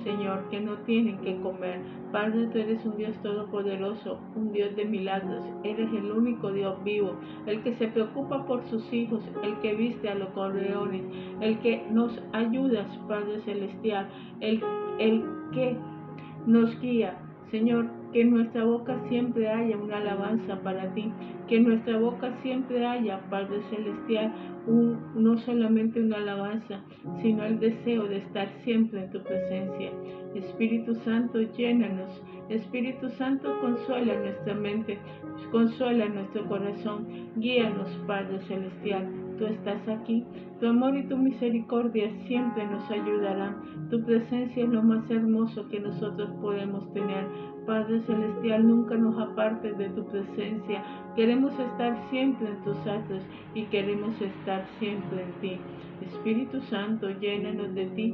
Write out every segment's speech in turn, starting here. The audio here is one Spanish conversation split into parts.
Señor, que no tienen que comer. Padre, tú eres un Dios todopoderoso, un Dios de milagros. Eres el único Dios vivo, el que se preocupa por sus hijos, el que viste a los gorriones, el que nos ayudas, Padre Celestial, el que nos guía. Señor, que en nuestra boca siempre haya una alabanza para ti, que en nuestra boca siempre haya, Padre Celestial, no solamente una alabanza, sino el deseo de estar siempre en tu presencia. Espíritu Santo, llénanos. Espíritu Santo, consuela nuestra mente, consuela nuestro corazón. Guíanos, Padre Celestial. Tú estás aquí. Tu amor y tu misericordia siempre nos ayudarán. Tu presencia es lo más hermoso que nosotros podemos tener. Padre Celestial, nunca nos apartes de tu presencia. Queremos estar siempre en tus atos y queremos estar siempre en ti. Espíritu Santo, llénanos de ti.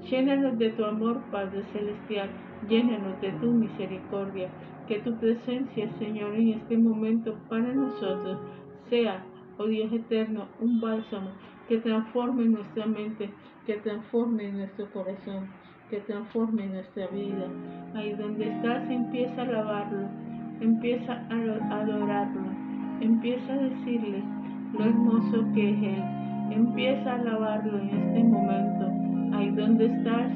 Llénanos de tu amor, Padre Celestial. Llénanos de tu misericordia. Que tu presencia, Señor, en este momento para nosotros sea, oh Dios eterno, un bálsamo que transforme nuestra mente, que transforme nuestro corazón, que transforme nuestra vida. Ahí donde estás, empieza a alabarlo, empieza a adorarlo, empieza a decirle lo hermoso que es Él, empieza a alabarlo en este momento. Ahí donde estás,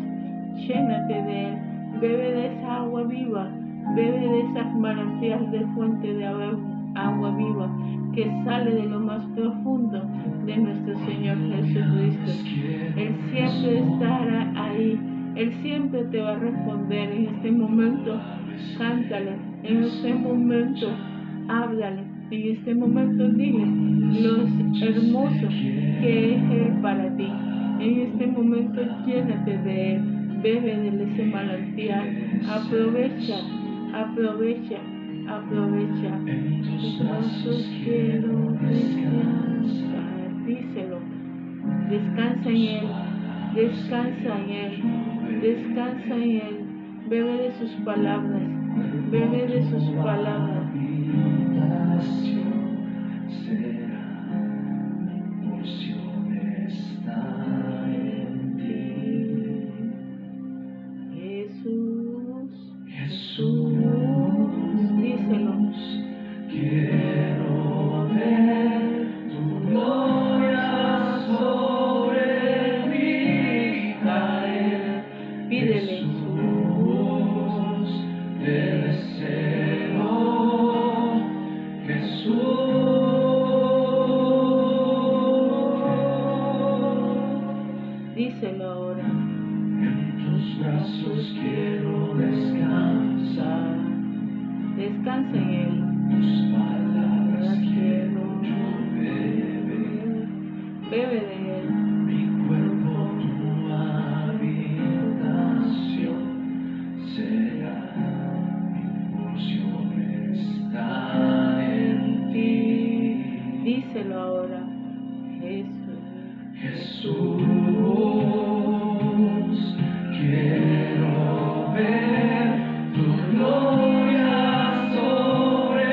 llénate de Él, bebe de esa agua viva, bebe de esas manantial de fuente de agua viva que sale de lo más profundo de nuestro Señor Jesucristo. Él siempre estará ahí, Él siempre te va a responder. En este momento, cántale, en este momento, háblale, en este momento dile lo hermoso que es Él para ti. En este momento llénate de Él, bebe de ese manantial, aprovecha, aprovecha, aprovecha. En tus brazos quiero descansar, díselo, descansa en Él, descansa en Él, descansa en Él, bebe de sus palabras, bebe de sus palabras. Jesús, díselo. Quiero ver tu gloria sobre mí caer. Pídele. Jesús, te deseo, Jesús. Díselo ahora. En tus brazos quiero descansar. Descansa en Él. Tus palabras quiero beber. Bebe de Él. Mi cuerpo, tu habitación será. Mi porción está en ti. Díselo ahora. Jesús, quiero ver tu gloria sobre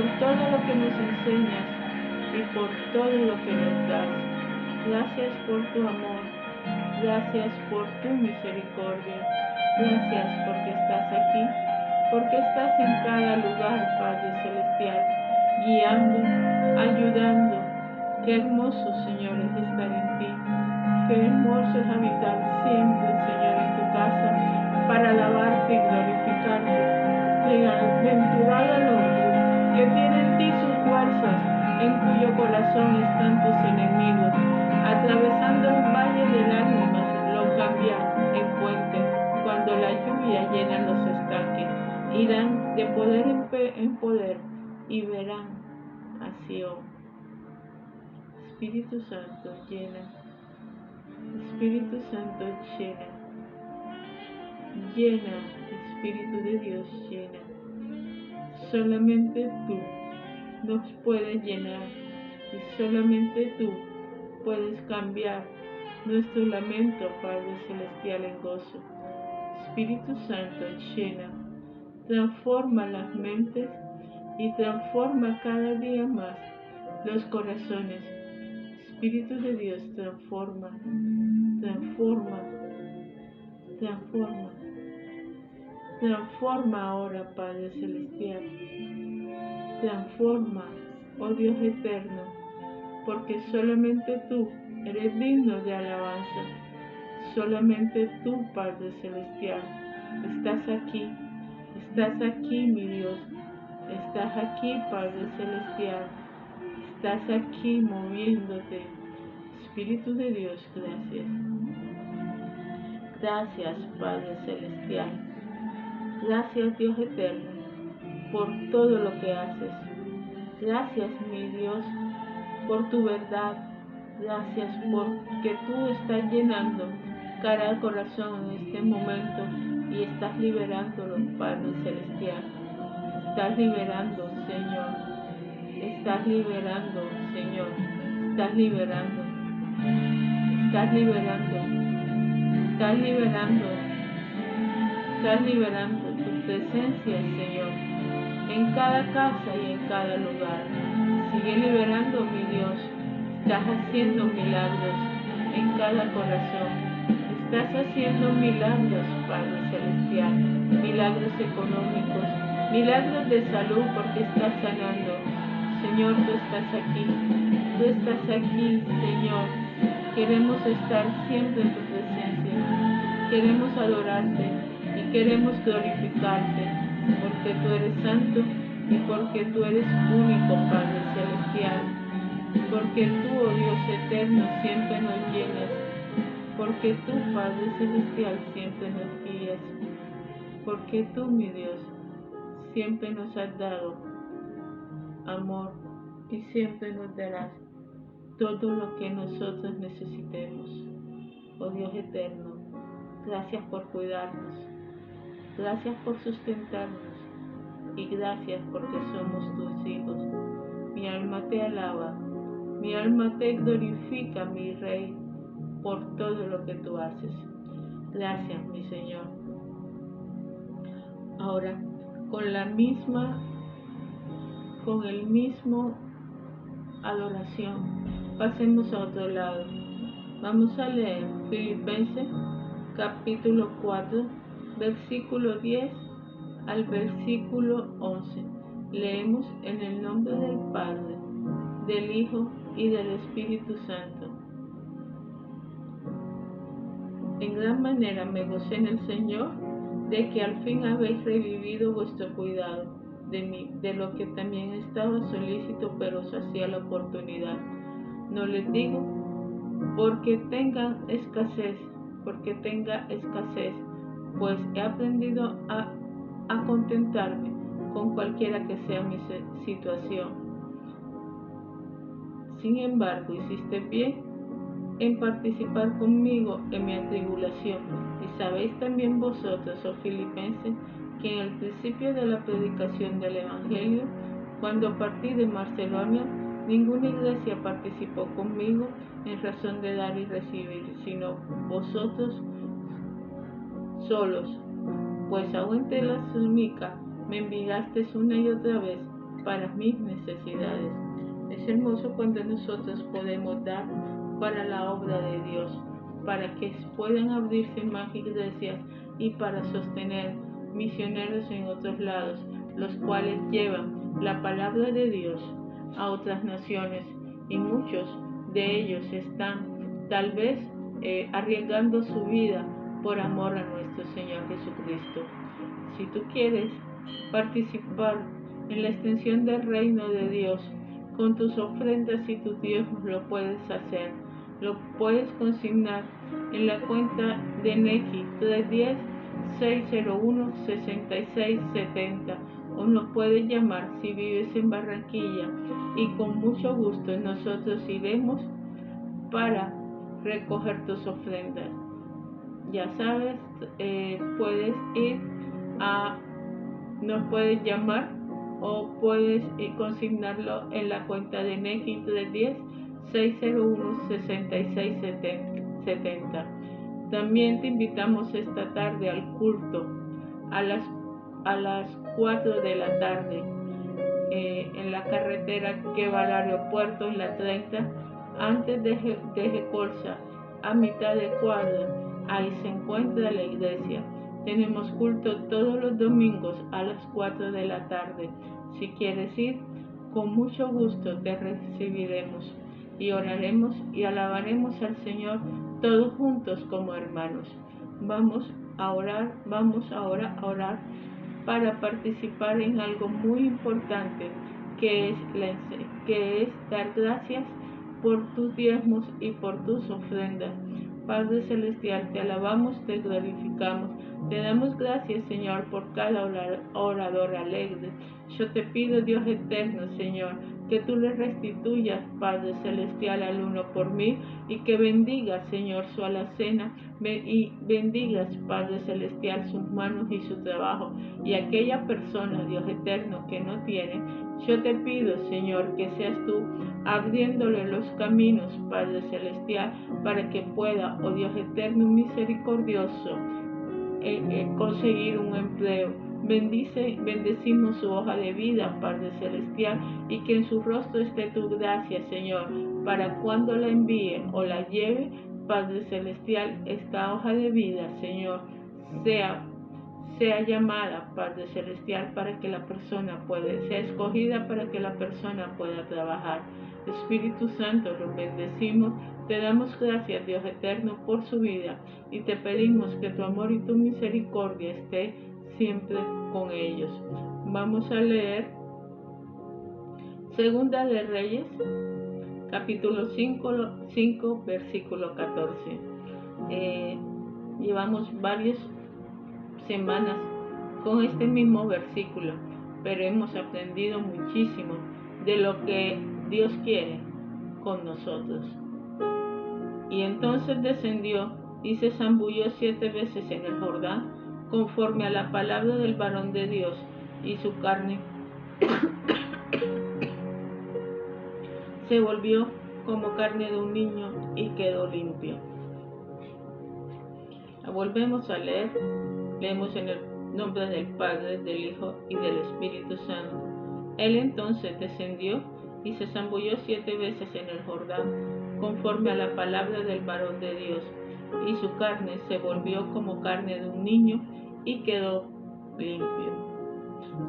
por todo lo que nos enseñas y por todo lo que nos das. Gracias por tu amor, gracias por tu misericordia, gracias porque estás aquí, porque estás en cada lugar, Padre Celestial, guiando, ayudando. Qué hermoso, Señor, es estar en ti. Qué hermoso es habitar siempre, Señor, en tu casa, para alabarte y glorificarte. Bienaventurado el hombre que tiene en ti sus fuerzas, en cuyo corazón están tus enemigos. Atravesando el valle de lágrimas, lo cambias en puente. Cuando la lluvia llena los estanques, irán de poder en poder y verán a Sion. Espíritu Santo, llena. Espíritu Santo, llena. Llena, Espíritu de Dios, llena. Solamente tú nos puedes llenar y solamente tú puedes cambiar nuestro lamento, Padre Celestial, en gozo. Espíritu Santo, llena. Transforma las mentes y transforma cada día más los corazones. Espíritu de Dios, transforma, transforma, transforma. Transforma ahora, Padre Celestial. Transforma, oh Dios eterno, porque solamente tú eres digno de alabanza. Solamente tú, Padre Celestial, estás aquí, mi Dios. Estás aquí, Padre Celestial. Estás aquí moviéndote. Espíritu de Dios, gracias. Gracias, Padre Celestial. Gracias, Dios eterno, por todo lo que haces. Gracias, mi Dios, por tu verdad. Gracias porque tú estás llenando cada corazón en este momento y estás liberándolo, Padre Celestial. Estás liberando, Señor. Estás liberando, Señor. Estás liberando. Estás liberando. Estás liberando. Estás liberando tu presencia, Señor, en cada casa y en cada lugar. Sigue liberando, mi Dios. Estás haciendo milagros en cada corazón. Estás haciendo milagros, Padre Celestial. Milagros económicos, milagros de salud porque estás sanando. Señor, tú estás aquí. Tú estás aquí, Señor. Queremos estar siempre en tu presencia. Queremos adorarte y queremos glorificarte porque tú eres santo y porque tú eres único, Padre Celestial. Porque tú, oh Dios eterno, siempre nos llenas. Porque tú, Padre Celestial, siempre nos guías. Porque tú, mi Dios, siempre nos has dado amor y siempre nos darás todo lo que nosotros necesitemos. Oh Dios eterno, gracias por cuidarnos. Gracias por sustentarnos. Y gracias porque somos tus hijos. Mi alma te alaba. Mi alma te glorifica, mi Rey, por todo lo que tú haces. Gracias, mi Señor. Ahora, con el mismo adoración, pasemos a otro lado. Vamos a leer Filipenses capítulo 4, versículo 10 al versículo 11. Leemos en el nombre del Padre, del Hijo y del Espíritu Santo. En gran manera me gocé en el Señor de que al fin habéis revivido vuestro cuidado de mí, de lo que también estaba solícito, pero os hacía la oportunidad. No les digo porque tenga escasez, pues he aprendido a contentarme con cualquiera que sea mi situación. Sin embargo, hiciste bien en participar conmigo en mi atribulación. Y sabéis también vosotros, oh Filipenses, que en el principio de la predicación del Evangelio, cuando partí de Macedonia, ninguna iglesia participó conmigo en razón de dar y recibir, sino vosotros solos, pues aún en Tesalónica me enviasteis una y otra vez para mis necesidades. Es hermoso cuando nosotros podemos dar para la obra de Dios, para que puedan abrirse más iglesias y para sostener misioneros en otros lados, los cuales llevan la palabra de Dios a otras naciones, y muchos de ellos están tal vez arriesgando su vida por amor a nuestro Señor Jesucristo. Si tú quieres participar en la extensión del reino de Dios con tus ofrendas y tus diezmos, lo puedes hacer. Lo puedes consignar en la cuenta de Nequi 310-601-6670, o nos puedes llamar si vives en Barranquilla, y con mucho gusto nosotros iremos para recoger tus ofrendas. Ya sabes, nos puedes llamar o puedes consignarlo en la cuenta de Nequi 310-601-6670. También te invitamos esta tarde al culto a las 4 de la tarde en la carretera que va al aeropuerto, en la 30, antes de Jecolsa, a mitad de cuadra. Ahí se encuentra la iglesia. Tenemos culto todos los domingos a las 4 de la tarde. Si quieres ir, con mucho gusto te recibiremos y oraremos y alabaremos al Señor todos juntos como hermanos. Vamos ahora a orar para participar en algo muy importante, que es dar gracias por tus diezmos y por tus ofrendas. Padre Celestial, te alabamos, te glorificamos, te damos gracias, Señor, por cada orador alegre. Yo te pido, Dios eterno, Señor, que tú le restituyas, Padre Celestial, al uno por mí, y que bendigas, Señor, su alacena, y bendigas, Padre Celestial, sus manos y su trabajo. Y aquella persona, Dios eterno, que no tiene, yo te pido, Señor, que seas tú abriéndole los caminos, Padre Celestial, para que pueda, oh Dios eterno y misericordioso, conseguir un empleo. Bendecimos su hoja de vida, Padre Celestial, y que en su rostro esté tu gracia, Señor, para cuando la envíe o la lleve, Padre Celestial, esta hoja de vida, Señor, sea llamada, Padre Celestial, para que la persona sea escogida para que la persona pueda trabajar. Espíritu Santo, los bendecimos, te damos gracias, Dios eterno, por su vida, y te pedimos que tu amor y tu misericordia esté siempre con ellos. Vamos a leer Segunda de Reyes, capítulo 5, versículo 14. Llevamos varias semanas con este mismo versículo, pero hemos aprendido muchísimo de lo que Dios quiere con nosotros. Y entonces descendió y se zambulló 7 veces en el Jordán, conforme a la palabra del varón de Dios, y su carne se volvió como carne de un niño y quedó limpio. Volvemos a leer. Leemos en el nombre del Padre, del Hijo y del Espíritu Santo. Él entonces descendió y se zambulló 7 veces en el Jordán, conforme a la palabra del varón de Dios, y su carne se volvió como carne de un niño y quedó limpio.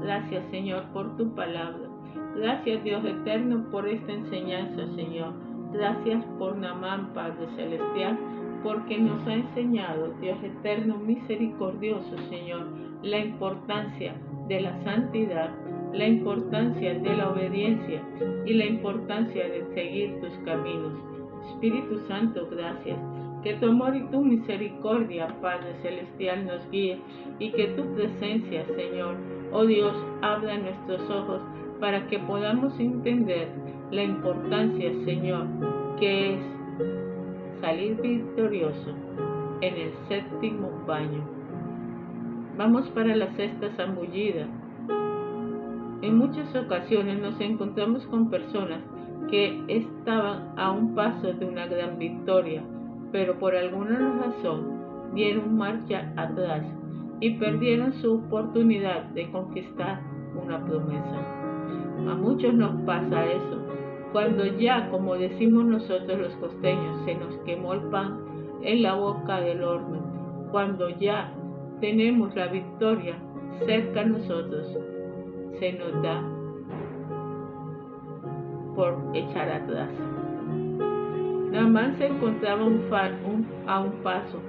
Gracias, Señor, por tu palabra. Gracias, Dios eterno, por esta enseñanza, Señor. Gracias por Naamán, Padre Celestial, porque nos ha enseñado, Dios eterno, misericordioso, Señor, la importancia de la santidad, la importancia de la obediencia y la importancia de seguir tus caminos. Espíritu Santo, gracias. Que tu amor y tu misericordia, Padre Celestial, nos guíe, y que tu presencia, Señor, oh Dios, abra nuestros ojos para que podamos entender la importancia, Señor, que es salir victorioso en el 7º baño. Vamos para la 6ª zambullida. En muchas ocasiones nos encontramos con personas que estaban a un paso de una gran victoria, pero por alguna razón dieron marcha atrás y perdieron su oportunidad de conquistar una promesa. A muchos nos pasa eso. Cuando ya, como decimos nosotros los costeños, se nos quemó el pan en la boca del horno, cuando ya tenemos la victoria cerca a nosotros, se nos da por echar atrás. Naamán se encontraba a un paso.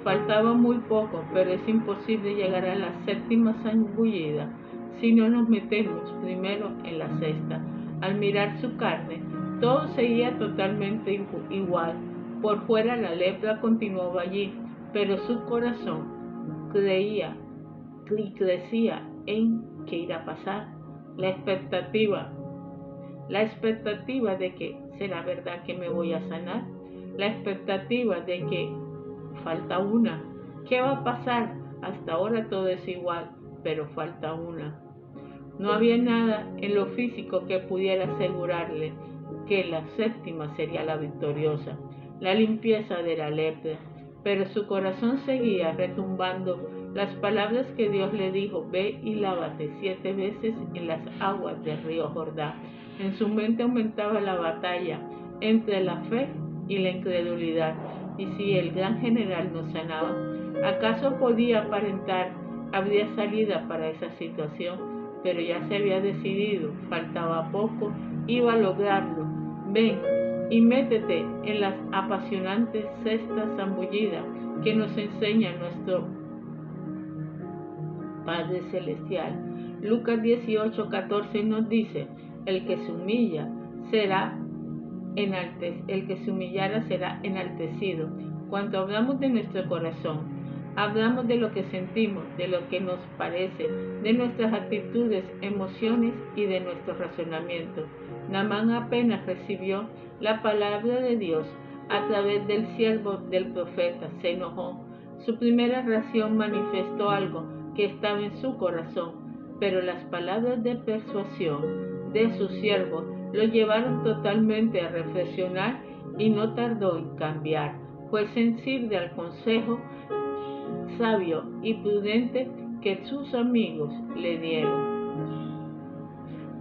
Faltaba muy poco, pero es imposible llegar a la séptima zambullida si no nos metemos primero en la sexta. Al mirar su carne, todo seguía totalmente igual. Por fuera la lepra continuaba allí, pero su corazón crecía en qué irá a pasar. La expectativa de que será verdad que me voy a sanar, la expectativa de que falta una, ¿qué va a pasar? Hasta ahora todo es igual, pero falta una. No había nada en lo físico que pudiera asegurarle que la séptima sería la victoriosa, la limpieza de la lepra, pero su corazón seguía retumbando las palabras que Dios le dijo: ve y lávate 7 veces en las aguas del río Jordán. En su mente aumentaba la batalla entre la fe y la incredulidad. Y si el gran general no sanaba, ¿acaso podía aparentar habría salida para esa situación? Pero ya se había decidido, faltaba poco, iba a lograrlo. Ven y métete en las apasionantes cestas zambullidas que nos enseña nuestro Padre Celestial. Lucas 18:14 nos dice: el que se humillara será enaltecido. Cuando hablamos de nuestro corazón, hablamos de lo que sentimos, de lo que nos parece, de nuestras actitudes, emociones y de nuestro razonamiento. Naamán apenas recibió la palabra de Dios a través del siervo del profeta, se enojó. Su primera reacción manifestó algo que estaba en su corazón, pero las palabras de persuasión de su siervo lo llevaron totalmente a reflexionar y no tardó en cambiar. Fue sensible al consejo sabio y prudente que sus amigos le dieron.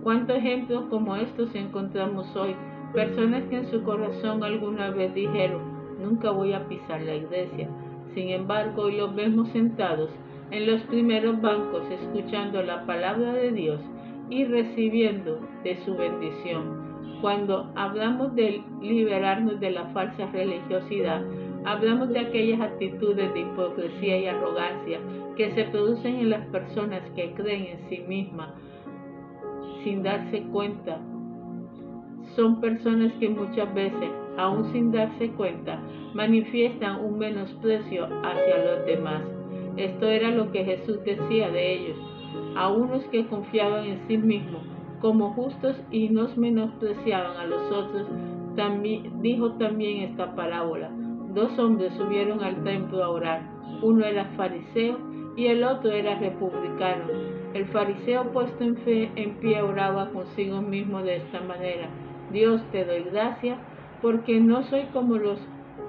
¿Cuántos ejemplos como estos encontramos hoy? Personas que en su corazón alguna vez dijeron: nunca voy a pisar la iglesia. Sin embargo, hoy los vemos sentados en los primeros bancos escuchando la palabra de Dios y recibiendo de su bendición. Cuando hablamos de liberarnos de la falsa religiosidad, hablamos de aquellas actitudes de hipocresía y arrogancia que se producen en las personas que creen en sí mismas sin darse cuenta. Son personas que muchas veces, aún sin darse cuenta, manifiestan un menosprecio hacia los demás. Esto era lo que Jesús decía de ellos, a unos que confiaban en sí mismos como justos y nos menospreciaban a los otros. Dijo también esta parábola: 2 hombres subieron al templo a orar, uno era fariseo y el otro era republicano. El fariseo, puesto en pie, oraba consigo mismo de esta manera: Dios, te doy gracias porque no soy como los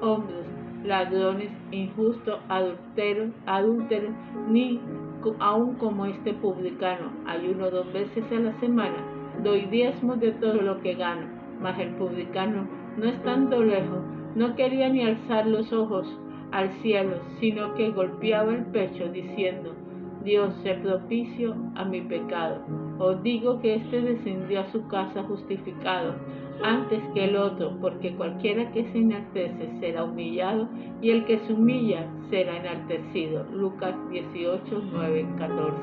hombres, ladrones, injustos, adúlteros, ni aun como este publicano. Ayuno 2 veces a la semana, doy diezmos de todo lo que gano. Mas el publicano, no estando lejos, no quería ni alzar los ojos al cielo, sino que golpeaba el pecho diciendo: Dios, sé propicio a mi pecado. Os digo que éste descendió a su casa justificado antes que el otro, porque cualquiera que se enaltece será humillado, y el que se humilla será enaltecido. Lucas 18, 9, 14.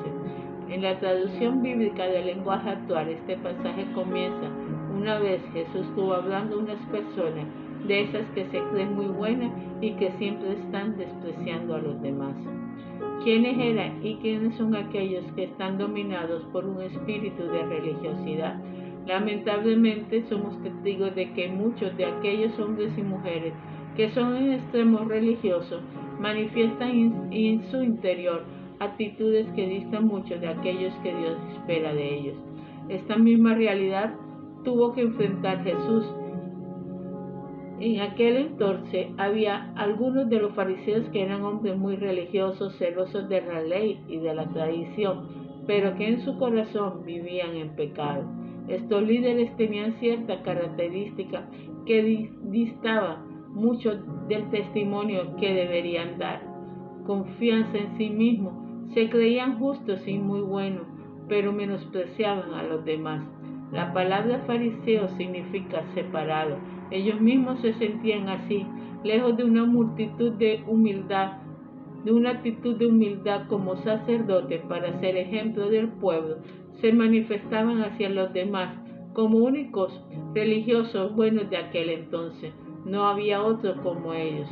En la traducción bíblica del lenguaje actual, este pasaje comienza: una vez Jesús estuvo hablando a unas personas de esas que se creen muy buenas y que siempre están despreciando a los demás. ¿Quiénes eran y quiénes son aquellos que están dominados por un espíritu de religiosidad? Lamentablemente somos testigos de que muchos de aquellos hombres y mujeres que son en extremo religiosos manifiestan en su interior actitudes que distan mucho de aquellos que Dios espera de ellos. Esta misma realidad tuvo que enfrentar Jesús. En aquel entonces había algunos de los fariseos que eran hombres muy religiosos, celosos de la ley y de la tradición, pero que en su corazón vivían en pecado. Estos líderes tenían cierta característica que distaba mucho del testimonio que deberían dar. Confianza en sí mismos, se creían justos y muy buenos, pero menospreciaban a los demás. La palabra fariseo significa separado. Ellos mismos se sentían así, lejos de una multitud de humildad, de una actitud de humildad como sacerdotes para ser ejemplo del pueblo. Se manifestaban hacia los demás como únicos religiosos buenos de aquel entonces. No había otros como ellos.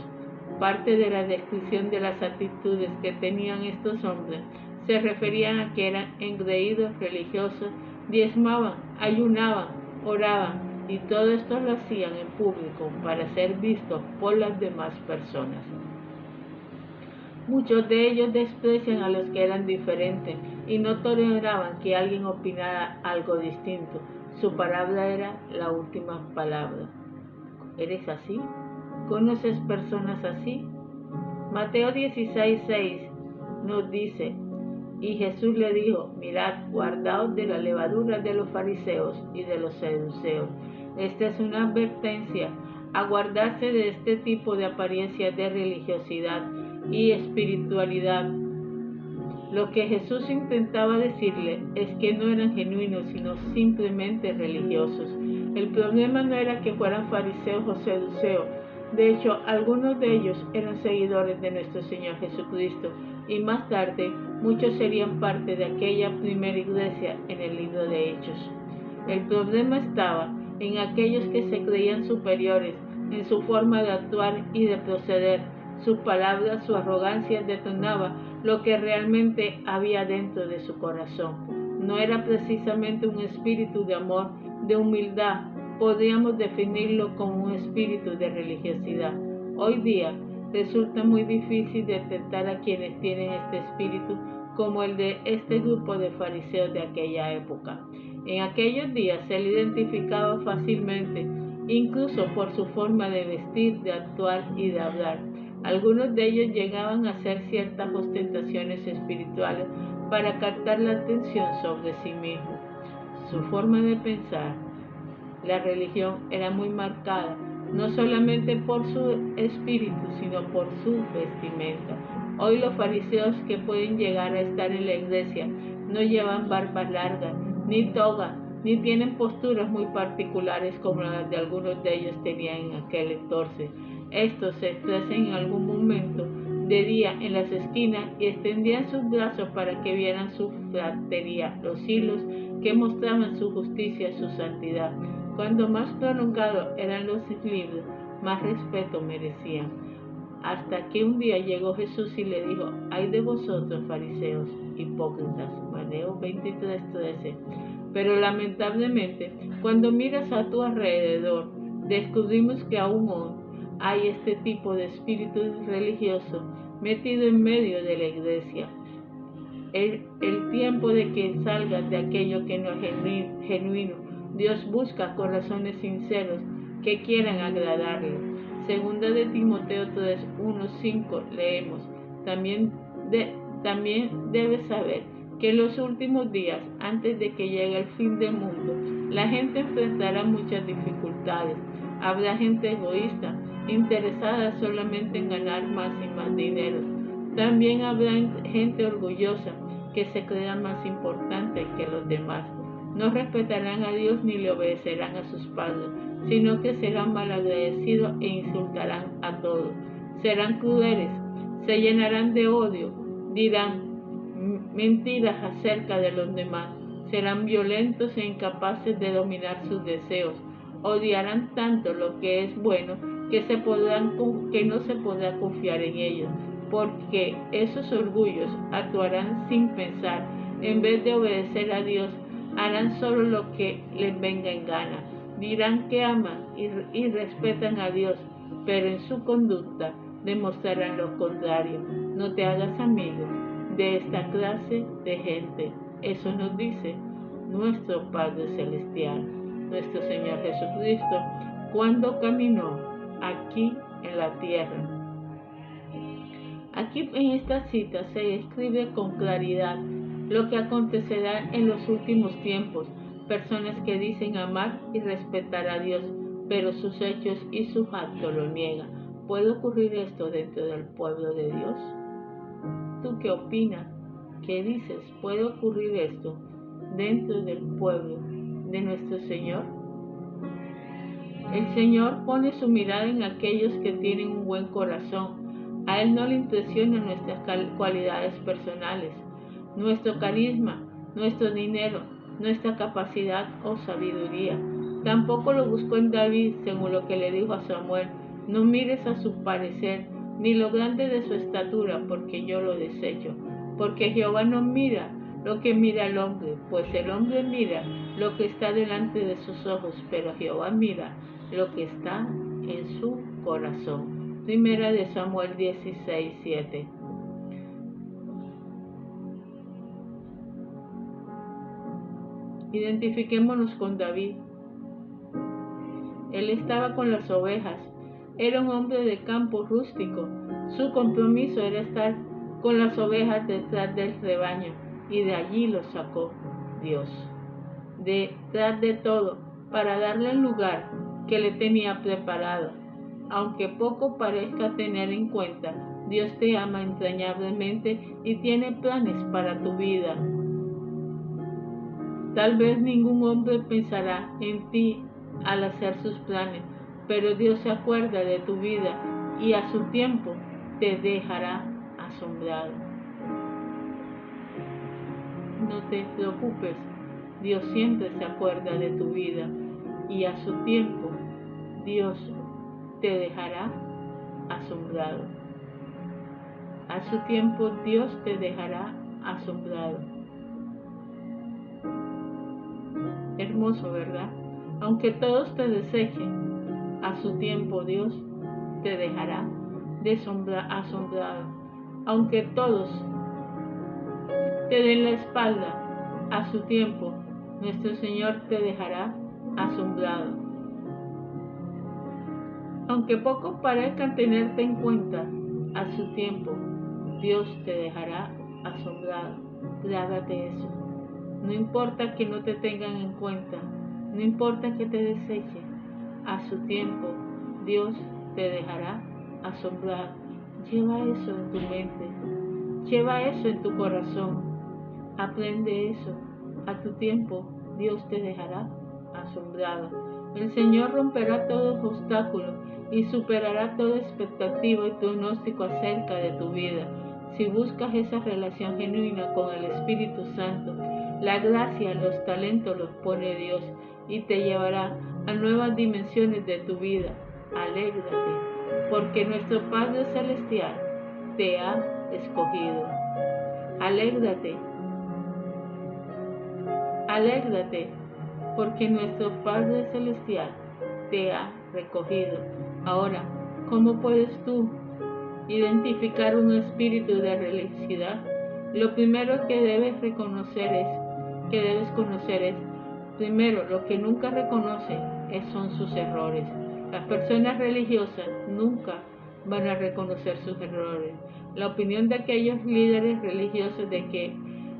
Parte de la descripción de las actitudes que tenían estos hombres se referían a que eran engreídos religiosos, diezmaban, ayunaban, oraban, y todo esto lo hacían en público para ser vistos por las demás personas. Muchos de ellos desprecian a los que eran diferentes y no toleraban que alguien opinara algo distinto. Su palabra era la última palabra. ¿Eres así? ¿Conoces personas así? Mateo 16:6 nos dice: y Jesús le dijo: mirad, guardaos de la levadura de los fariseos y de los saduceos. Esta es una advertencia a guardarse de este tipo de apariencias de religiosidad y espiritualidad. Lo que Jesús intentaba decirle es que no eran genuinos, sino simplemente religiosos. El problema no era que fueran fariseos o saduceos. De hecho, algunos de ellos eran seguidores de nuestro Señor Jesucristo, y más tarde muchos serían parte de aquella primera iglesia en el libro de Hechos. El problema estaba en aquellos que se creían superiores en su forma de actuar y de proceder. Sus palabras, su arrogancia detonaba lo que realmente había dentro de su corazón. No era precisamente un espíritu de amor, de humildad. Podríamos definirlo como un espíritu de religiosidad. Hoy día resulta muy difícil detectar a quienes tienen este espíritu, como el de este grupo de fariseos de aquella época. En aquellos días se le identificaba fácilmente, incluso por su forma de vestir, de actuar y de hablar. Algunos de ellos llegaban a hacer ciertas ostentaciones espirituales para captar la atención sobre sí mismos. Su forma de pensar, la religión, era muy marcada, no solamente por su espíritu, sino por su vestimenta. Hoy los fariseos que pueden llegar a estar en la iglesia no llevan barbas largas, ni toga, ni tienen posturas muy particulares como las de algunos de ellos tenían en aquel entonces. Estos se expresan en algún momento de día en las esquinas y extendían sus brazos para que vieran su fraternidad, los hilos que mostraban su justicia y su santidad. Cuando más prolongados eran los libros, más respeto merecían. Hasta que un día llegó Jesús y le dijo: ay de vosotros, fariseos hipócritas. Mateo 23:13. Pero lamentablemente, cuando miras a tu alrededor, descubrimos que aún hoy hay este tipo de espíritu religioso metido en medio de la iglesia. El tiempo de que salgas de aquello que no es genuino. Dios busca corazones sinceros que quieran agradarle. Segunda de Timoteo 3:1-5 leemos: también debes saber que en los últimos días, antes de que llegue el fin del mundo, la gente enfrentará muchas dificultades. Habrá gente egoísta, interesada solamente en ganar más y más dinero. También habrá gente orgullosa que se crea más importante que los demás. No respetarán a Dios ni le obedecerán a sus padres, sino que serán malagradecidos e insultarán a todos. Serán crueles, se llenarán de odio, dirán mentiras acerca de los demás, serán violentos e incapaces de dominar sus deseos, odiarán tanto lo que es bueno que no se podrá confiar en ellos, porque esos orgullos actuarán sin pensar. En vez de obedecer a Dios, harán solo lo que les venga en gana. Dirán que aman y respetan a Dios, pero en su conducta demostrarán lo contrario. No te hagas amigo de esta clase de gente. Eso nos dice nuestro Padre Celestial, nuestro Señor Jesucristo, cuando caminó aquí en la tierra. Aquí en esta cita se escribe con claridad lo que acontecerá en los últimos tiempos. personas que dicen amar y respetar a Dios, pero sus hechos y sus actos lo niegan. ¿Puede ocurrir esto dentro del pueblo de Dios? ¿Tú qué opinas? ¿Qué dices? ¿Puede ocurrir esto dentro del pueblo de nuestro Señor? El Señor pone su mirada en aquellos que tienen un buen corazón. A Él no le impresionan nuestras cualidades personales, nuestro carisma, nuestro dinero, nuestra capacidad o sabiduría. Tampoco lo buscó en David, según lo que le dijo a Samuel: no mires a su parecer, ni lo grande de su estatura, porque yo lo desecho. Porque Jehová no mira lo que mira el hombre, pues el hombre mira lo que está delante de sus ojos, pero Jehová mira lo que está en su corazón. Primera de Samuel 16:7. Identifiquémonos con David. Él estaba con las ovejas. Era un hombre de campo rústico. Su compromiso era estar con las ovejas detrás del rebaño, y de allí lo sacó Dios. Detrás de todo, para darle el lugar que le tenía preparado. Aunque poco parezca tener en cuenta, Dios te ama entrañablemente y tiene planes para tu vida. Tal vez ningún hombre pensará en ti al hacer sus planes, pero Dios se acuerda de tu vida y a su tiempo te dejará asombrado. No te preocupes, Dios siempre se acuerda de tu vida y a su tiempo Dios te dejará asombrado. A su tiempo Dios te dejará asombrado. Hermoso, ¿verdad? Aunque todos te desechen, a su tiempo Dios te dejará asombrado. Aunque todos te den la espalda, a su tiempo nuestro Señor te dejará asombrado. Aunque pocos parezcan tenerte en cuenta, a su tiempo Dios te dejará asombrado. Grábate eso. No importa que no te tengan en cuenta, no importa que te desechen, a su tiempo Dios te dejará asombrado. Lleva eso en tu mente, lleva eso en tu corazón, aprende eso. A tu tiempo Dios te dejará asombrado. El Señor romperá todos los obstáculos y superará toda expectativa y pronóstico acerca de tu vida. Si buscas esa relación genuina con el Espíritu Santo, la gracia, los talentos los pone Dios y te llevará a nuevas dimensiones de tu vida. Alégrate, porque nuestro Padre Celestial te ha escogido. Alégrate, alégrate, porque nuestro Padre Celestial te ha recogido. Ahora, ¿cómo puedes tú identificar un espíritu de religiosidad? Lo primero que debes conocer es, primero, lo que nunca reconocen son sus errores. Las personas religiosas nunca van a reconocer sus errores. La opinión de aquellos líderes religiosos de que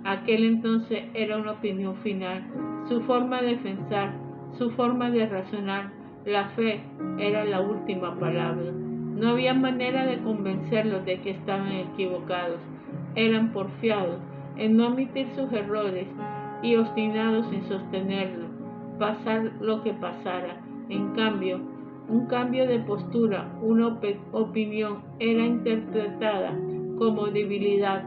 aquel entonces era una opinión final, su forma de pensar, su forma de razonar, la fe era la última palabra. No había manera de convencerlos de que estaban equivocados. Eran porfiados en no admitir sus errores y obstinados en sostenerlo, pasar lo que pasara. En cambio, un cambio de postura, una opinión era interpretada como debilidad.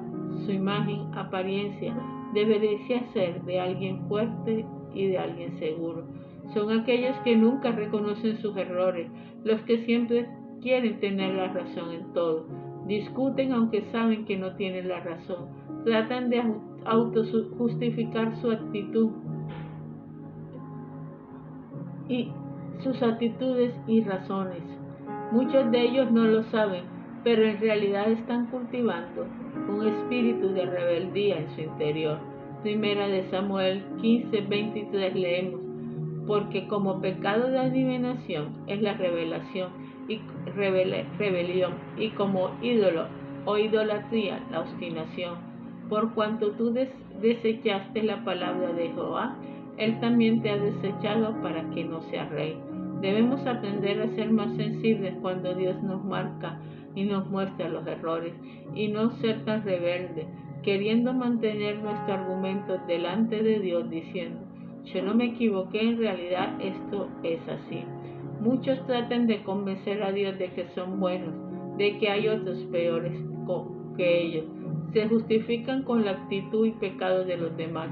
Su imagen, apariencia, debería ser de alguien fuerte y de alguien seguro. Son aquellos que nunca reconocen sus errores, los que siempre quieren tener la razón en todo. Discuten aunque saben que no tienen la razón. Tratan de autojustificar su actitud y sus actitudes y razones. Muchos de ellos no lo saben, pero en realidad están cultivando un espíritu de rebeldía en su interior. Primera de Samuel 15:23 leemos: porque como pecado de adivinación es la rebelión, y como ídolo o idolatría la obstinación. Por cuanto tú desechaste la palabra de Jehová Él también te ha desechado para que no seas rey. Debemos aprender a ser más sensibles cuando Dios nos marca y nos muestra los errores, y no ser tan rebeldes, queriendo mantener nuestro argumento delante de Dios diciendo, yo no me equivoqué, en realidad esto es así. Muchos tratan de convencer a Dios de que son buenos, de que hay otros peores que ellos. Se justifican con la actitud y pecado de los demás.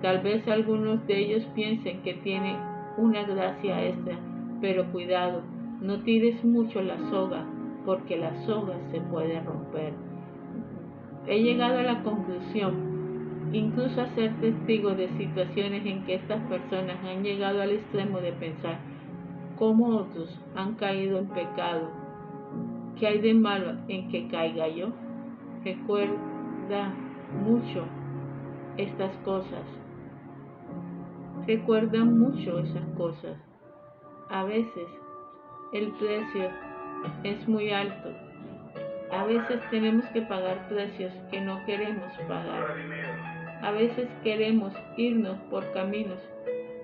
Tal vez algunos de ellos piensen que tienen una gracia extra, pero cuidado, no tires mucho la soga, porque la soga se puede romper. He llegado a la conclusión, incluso a ser testigo de situaciones en que estas personas han llegado al extremo de pensar cómo otros han caído en pecado. ¿Qué hay de malo en que caiga yo? Recuerda mucho estas cosas. Recuerda mucho esas cosas. A veces el precio es muy alto. A veces tenemos que pagar precios que no queremos pagar. A veces queremos irnos por caminos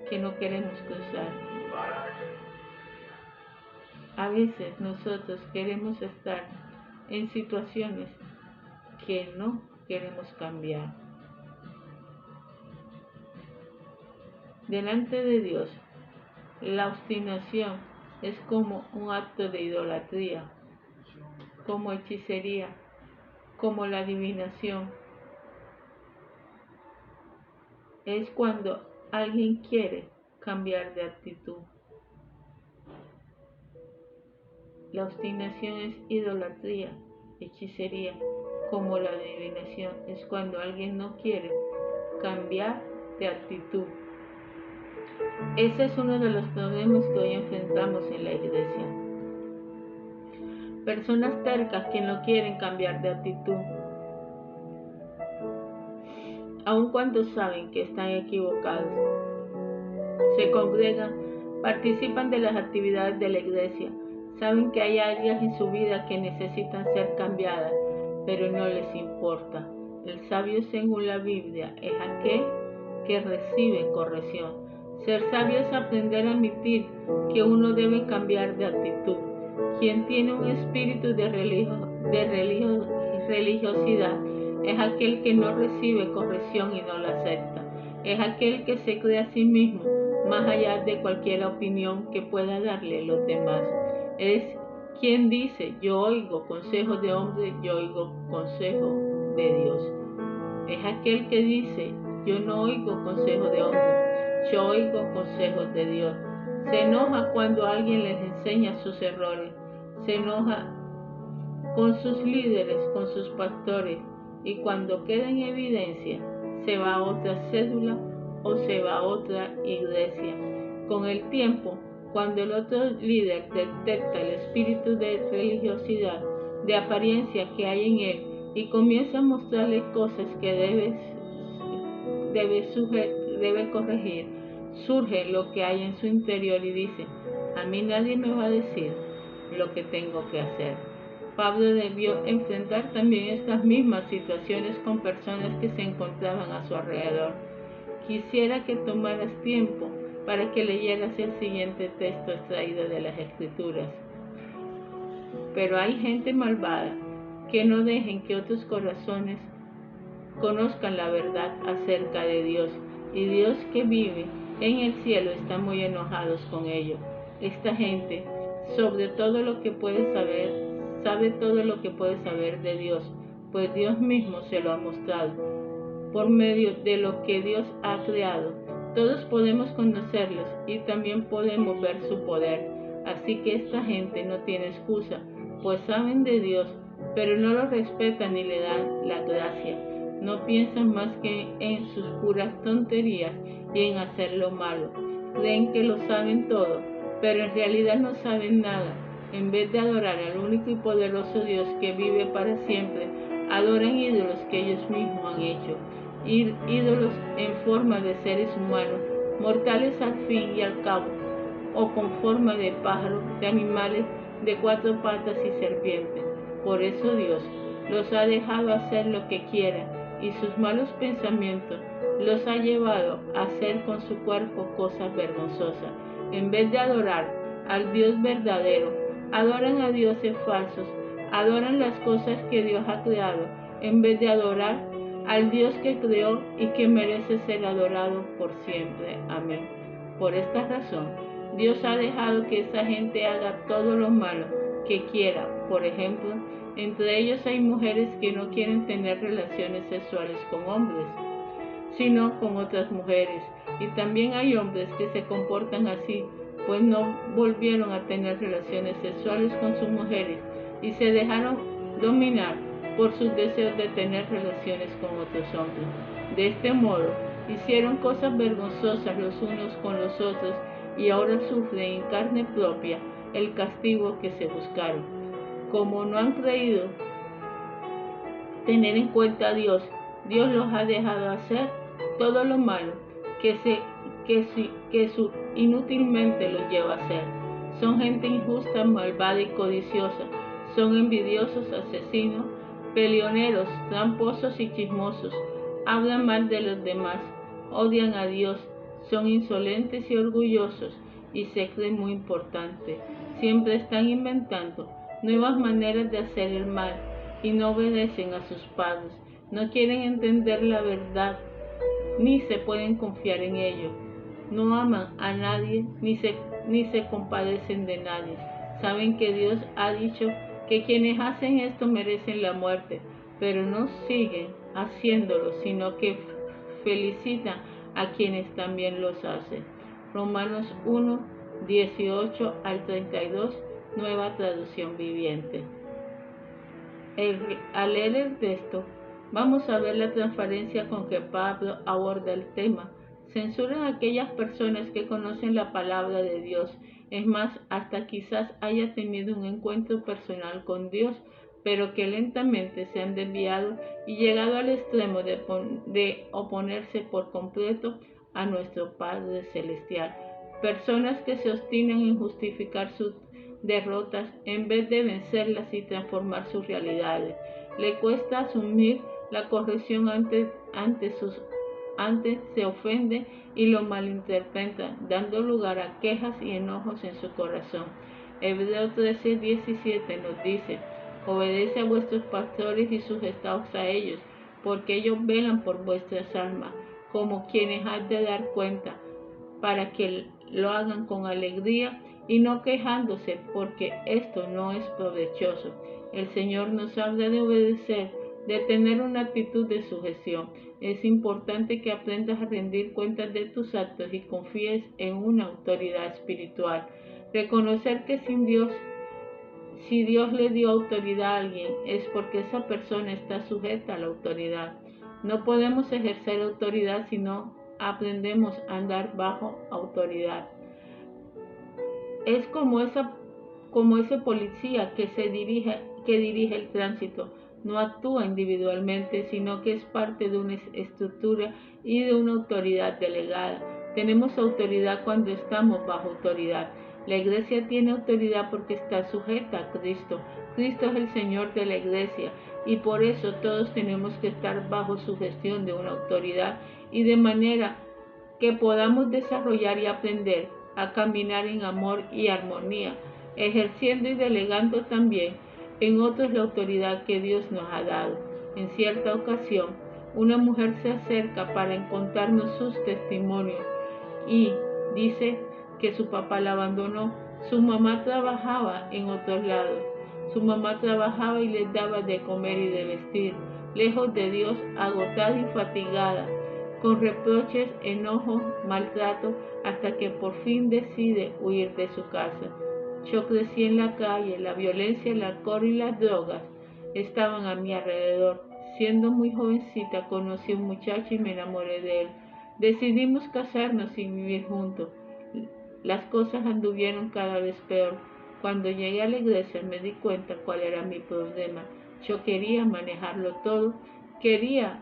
que no queremos cruzar. A veces nosotros queremos estar en situaciones que no queremos cambiar. Delante de Dios, la obstinación es como un acto de idolatría, como hechicería, como la adivinación. Es cuando alguien quiere cambiar de actitud. La obstinación es idolatría, hechicería, como la adivinación es cuando alguien no quiere cambiar de actitud. Ese es uno de los problemas que hoy enfrentamos en la iglesia. Personas tercas que no quieren cambiar de actitud, aun cuando saben que están equivocados. Se congregan, participan de las actividades de la iglesia, saben que hay áreas en su vida que necesitan ser cambiadas, pero no les importa. El sabio, según la Biblia, es aquel que recibe corrección. Ser sabio es aprender a admitir que uno debe cambiar de actitud. Quien tiene un espíritu de religiosidad es aquel que no recibe corrección y no la acepta. Es aquel que se cree a sí mismo más allá de cualquier opinión que pueda darle los demás. Es quien dice, yo oigo consejos de hombres, yo oigo consejos de Dios. Es aquel que dice, yo no oigo consejos de hombres, yo oigo consejos de Dios. Se enoja cuando alguien les enseña sus errores. Se enoja con sus líderes, con sus pastores. Y cuando queda en evidencia, se va a otra cédula o se va a otra iglesia. Con el tiempo, cuando el otro líder detecta el espíritu de religiosidad, de apariencia que hay en él, y comienza a mostrarle cosas que debe corregir, surge lo que hay en su interior y dice, a mí nadie me va a decir lo que tengo que hacer. Pablo debió enfrentar también estas mismas situaciones con personas que se encontraban a su alrededor. Quisiera que tomaras tiempo para que leyeras el siguiente texto extraído de las Escrituras. Pero hay gente malvada que no dejen que otros corazones conozcan la verdad acerca de Dios, y Dios que vive en el cielo está muy enojado con ellos. Esta gente, sobre todo lo que puede saber, sabe todo lo que puede saber de Dios, pues Dios mismo se lo ha mostrado por medio de lo que Dios ha creado. Todos podemos conocerlos y también podemos ver su poder. Así que esta gente no tiene excusa, pues saben de Dios, pero no lo respetan ni le dan la gracia. No piensan más que en sus puras tonterías y en hacer lo malo. Creen que lo saben todo, pero en realidad no saben nada. En vez de adorar al único y poderoso Dios que vive para siempre, adoran ídolos que ellos mismos han hecho. Ídolos en forma de seres humanos, mortales al fin y al cabo, o con forma de pájaros, de animales de 4 patas y serpientes. Por eso Dios los ha dejado hacer lo que quieran, y sus malos pensamientos los ha llevado a hacer con su cuerpo cosas vergonzosas. En vez de adorar al Dios verdadero, adoran a dioses falsos, adoran las cosas que Dios ha creado, en vez de adorar al Dios que creó y que merece ser adorado por siempre. Amén. Por esta razón, Dios ha dejado que esa gente haga todo lo malo que quiera. Por ejemplo, entre ellos hay mujeres que no quieren tener relaciones sexuales con hombres, sino con otras mujeres. Y también hay hombres que se comportan así, pues no volvieron a tener relaciones sexuales con sus mujeres y se dejaron dominar por sus deseos de tener relaciones con otros hombres. De este modo, hicieron cosas vergonzosas los unos con los otros y ahora sufren en carne propia el castigo que se buscaron. Como no han creído tener en cuenta a Dios, Dios los ha dejado hacer todo lo malo que inútilmente los lleva a hacer. Son gente injusta, malvada y codiciosa. Son envidiosos, asesinos, peleoneros, tramposos y chismosos. Hablan mal de los demás, odian a Dios, son insolentes y orgullosos y se creen muy importantes. Siempre están inventando nuevas maneras de hacer el mal y no obedecen a sus padres. No quieren entender la verdad, ni se pueden confiar en ello. No aman a nadie, ni se compadecen de nadie. Saben que Dios ha dicho que quienes hacen esto merecen la muerte, pero no siguen haciéndolo, sino que felicitan a quienes también los hacen. Romanos 1, 18 al 32, Nueva Traducción Viviente. Al leer el texto, vamos a ver la transparencia con que Pablo aborda el tema. Censuran a aquellas personas que conocen la palabra de Dios. Es más, hasta quizás haya tenido un encuentro personal con Dios, pero que lentamente se han desviado y llegado al extremo de oponerse por completo a nuestro Padre Celestial. Personas que se obstinan en justificar sus derrotas en vez de vencerlas y transformar sus realidades. Le cuesta asumir la corrección antes se ofende y lo malinterpreta, dando lugar a quejas y enojos en su corazón. Hebreos 13:17 nos dice: obedece a vuestros pastores y sujetaos a ellos, porque ellos velan por vuestras almas, como quienes han de dar cuenta, para que lo hagan con alegría y no quejándose, porque esto no es provechoso. El Señor nos habla de obedecer, de tener una actitud de sujeción. Es importante que aprendas a rendir cuentas de tus actos y confíes en una autoridad espiritual. Reconocer que si Dios le dio autoridad a alguien, es porque esa persona está sujeta a la autoridad. No podemos ejercer autoridad si no aprendemos a andar bajo autoridad. Es como ese policía que dirige el tránsito. No actúa individualmente, sino que es parte de una estructura y de una autoridad delegada. Tenemos autoridad cuando estamos bajo autoridad. La iglesia tiene autoridad porque está sujeta a Cristo. Cristo es el Señor de la iglesia y por eso todos tenemos que estar bajo su gestión de una autoridad y de manera que podamos desarrollar y aprender a caminar en amor y armonía, ejerciendo y delegando también en otros la autoridad que Dios nos ha dado. En cierta ocasión, una mujer se acerca para contarnos sus testimonios y dice que su papá la abandonó. Su mamá trabajaba en otros lados. Su mamá trabajaba y les daba de comer y de vestir. Lejos de Dios, agotada y fatigada, con reproches, enojo, maltrato, hasta que por fin decide huir de su casa. Yo crecí en la calle, la violencia, el alcohol y las drogas estaban a mi alrededor. Siendo muy jovencita conocí a un muchacho y me enamoré de él. Decidimos casarnos y vivir juntos. Las cosas anduvieron cada vez peor. Cuando llegué a la iglesia me di cuenta cuál era mi problema. Yo quería manejarlo todo, quería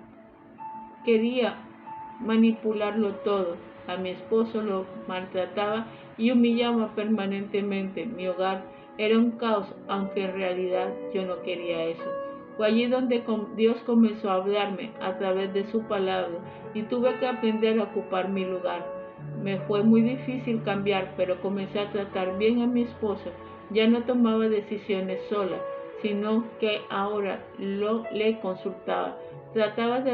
manipularlo todo. A mi esposo lo maltrataba y humillaba permanentemente. Mi hogar era un caos, aunque en realidad yo no quería eso. Fue allí donde Dios comenzó a hablarme a través de su palabra y tuve que aprender a ocupar mi lugar. Me fue muy difícil cambiar, pero comencé a tratar bien a mi esposo. Ya no tomaba decisiones sola, sino que ahora le consultaba. Trataba de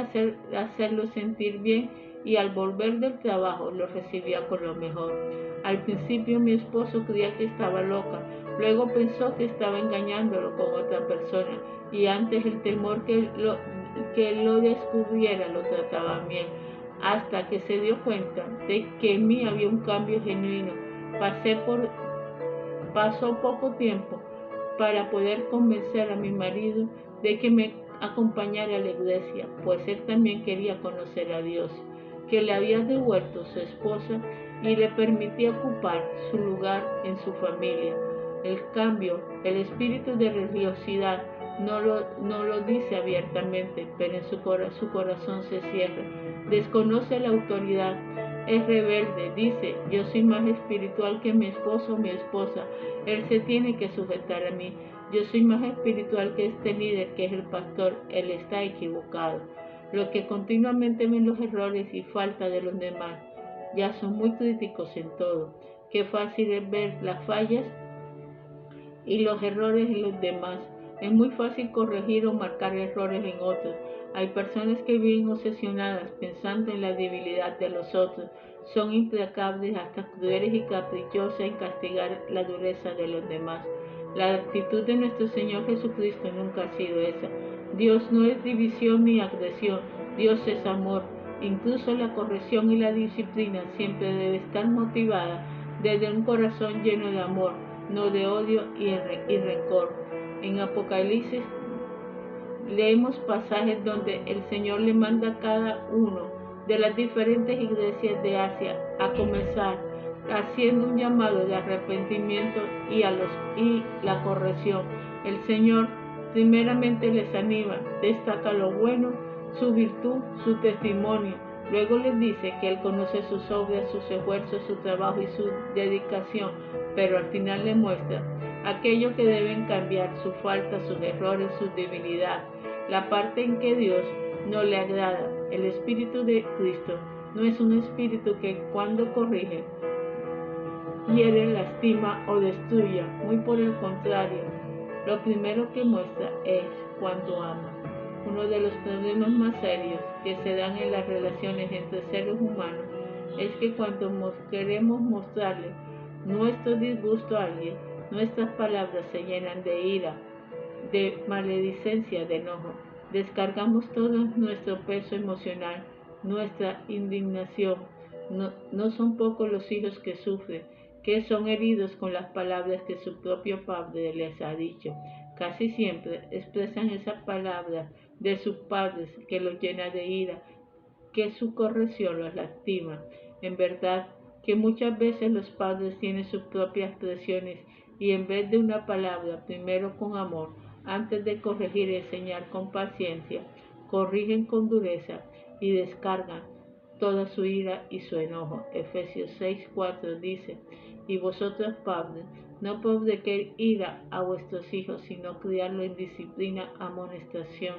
hacerlo sentir bien y al volver del trabajo lo recibía con lo mejor. Al principio mi esposo creía que estaba loca, luego pensó que estaba engañándolo con otra persona y antes el temor que lo descubriera lo trataba bien, hasta que se dio cuenta de que en mí había un cambio genuino. Pasó poco tiempo para poder convencer a mi marido de que me acompañara a la iglesia, pues él también quería conocer a Dios, que le había devuelto su esposa y le permitía ocupar su lugar en su familia. El cambio, el espíritu de religiosidad no lo dice abiertamente, pero en su corazón se cierra. Desconoce la autoridad, es rebelde, dice, yo soy más espiritual que mi esposo o mi esposa, él se tiene que sujetar a mí. Yo soy más espiritual que este líder, que es el pastor, él está equivocado. Los que continuamente ven los errores y falta de los demás, ya son muy críticos en todo. Qué fácil es ver las fallas y los errores en los demás. Es muy fácil corregir o marcar errores en otros. Hay personas que viven obsesionadas pensando en la debilidad de los otros. Son implacables, hasta crueles y caprichosas en castigar la dureza de los demás. La actitud de nuestro Señor Jesucristo nunca ha sido esa. Dios no es división ni agresión. Dios es amor. Incluso la corrección y la disciplina siempre debe estar motivada desde un corazón lleno de amor, no de odio y rencor. En Apocalipsis leemos pasajes donde el Señor le manda a cada uno de las diferentes iglesias de Asia a comenzar haciendo un llamado de arrepentimiento y la corrección. El Señor primeramente les anima, destaca lo bueno, su virtud, su testimonio. Luego les dice que Él conoce sus obras, sus esfuerzos, su trabajo y su dedicación, pero al final le muestra aquello que deben cambiar, su falta, sus errores, su debilidad, la parte en que Dios no le agrada. El Espíritu de Cristo no es un espíritu que cuando corrige, hiere, lastima o destruya. Muy por el contrario, lo primero que muestra es cuando ama. Uno de los problemas más serios que se dan en las relaciones entre seres humanos es que cuando queremos mostrarle nuestro disgusto a alguien, nuestras palabras se llenan de ira, de maledicencia, de enojo. Descargamos todo nuestro peso emocional, nuestra indignación. No son pocos los hijos que sufren, que son heridos con las palabras que su propio padre les ha dicho. Casi siempre expresan esas palabras de sus padres que los llena de ira, que su corrección los lastima. En verdad que muchas veces los padres tienen sus propias presiones y en vez de una palabra, primero con amor, antes de corregir y enseñar con paciencia, corrigen con dureza y descargan toda su ira y su enojo. Efesios 6:4 dice, y vosotros padres, no provoquéis ira a vuestros hijos, sino criarlo en disciplina, amonestación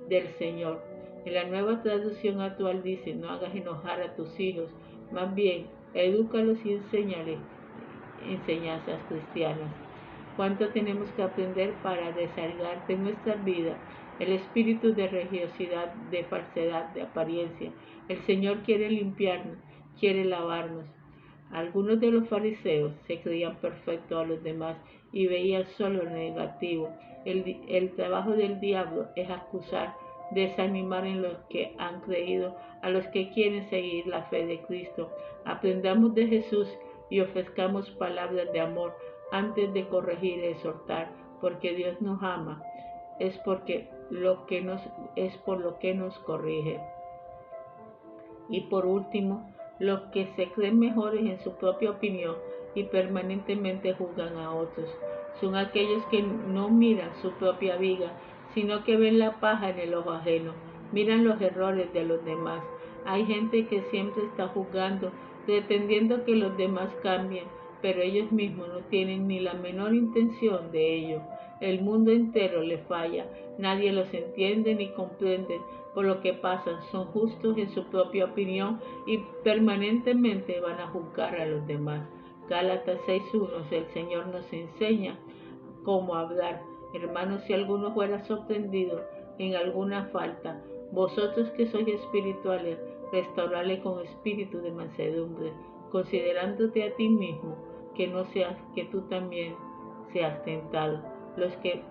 del Señor. En la Nueva Traducción Actual dice, no hagas enojar a tus hijos, más bien, edúcalos y enséñales enseñanzas cristianas. ¿Cuánto tenemos que aprender para desarraigar de nuestra vida el espíritu de religiosidad, de falsedad, de apariencia? El Señor quiere limpiarnos, quiere lavarnos. Algunos de los fariseos se creían perfectos a los demás y veían solo lo negativo. El trabajo del diablo es acusar, desanimar en los que han creído, a los que quieren seguir la fe de Cristo. Aprendamos de Jesús y ofrezcamos palabras de amor antes de corregir y exhortar, porque Dios nos ama, es por lo que nos corrige. Y por último, los que se creen mejores en su propia opinión y permanentemente juzgan a otros, son aquellos que no miran su propia viga, sino que ven la paja en el ojo ajeno, miran los errores de los demás. Hay gente que siempre está juzgando, pretendiendo que los demás cambien. pero ellos mismos no tienen ni la menor intención de ello. El mundo entero les falla, nadie los entiende ni comprende por lo que pasan, son justos en su propia opinión y permanentemente van a juzgar a los demás. Gálatas 6:1, el Señor nos enseña cómo hablar. Hermanos, si alguno fuera sorprendido en alguna falta, vosotros que sois espirituales, restaurarle con espíritu de mansedumbre, considerándote a ti mismo, que no seas, que tú también seas tentado. Los que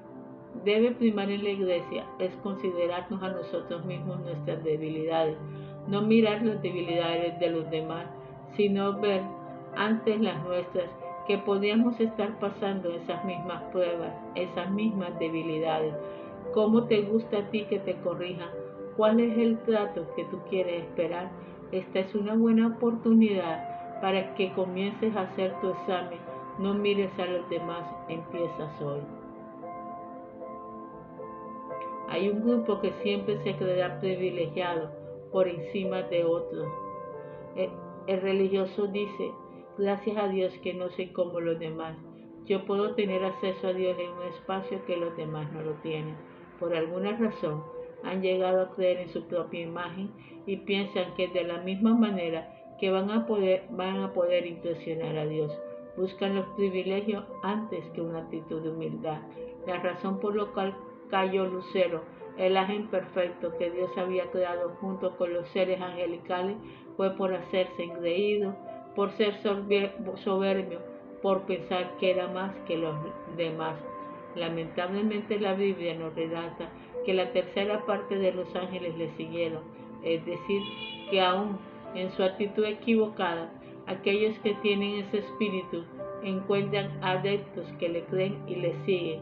debe primar en la iglesia es considerarnos a nosotros mismos nuestras debilidades, no mirar las debilidades de los demás, sino ver antes las nuestras, que podíamos estar pasando esas mismas pruebas, esas mismas debilidades. ¿Cómo te gusta a ti que te corrijan? ¿Cuál es el trato que tú quieres esperar? Esta es una buena oportunidad para que comiences a hacer tu examen. No mires a los demás, empiezas hoy. Hay un grupo que siempre se creerá privilegiado por encima de otros. El religioso dice: gracias a Dios que no soy como los demás. Yo puedo tener acceso a Dios en un espacio que los demás no lo tienen. Por alguna razón han llegado a creer en su propia imagen y piensan que de la misma manera que van a poder impresionar a Dios. Buscan los privilegios antes que una actitud de humildad. La razón por la cual cayó Lucero, el ángel perfecto que Dios había creado junto con los seres angelicales, fue por hacerse engreído, por ser soberbio, por pensar que era más que los demás. Lamentablemente la Biblia nos relata que la tercera parte de los ángeles le siguieron, es decir, que aún en su actitud equivocada, aquellos que tienen ese espíritu encuentran adeptos que le creen y le siguen,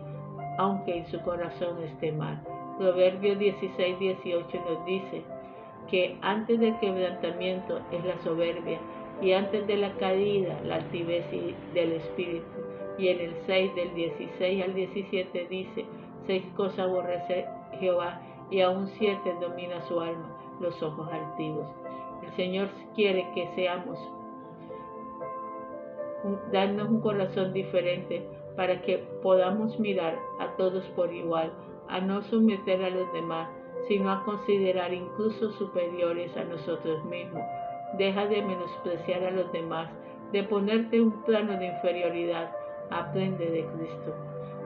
aunque en su corazón esté mal. Proverbios 16:18 nos dice que antes del quebrantamiento es la soberbia, y antes de la caída la altivez del espíritu. Y en el 6 del 16 al 17 dice: 6 cosas aborrece Jehová, y aún 7 domina su alma, los ojos altivos. El Señor quiere que darnos un corazón diferente para que podamos mirar a todos por igual, a no someter a los demás, sino a considerar incluso superiores a nosotros mismos. Deja de menospreciar a los demás, de ponerte en un plano de inferioridad. Aprende de Cristo.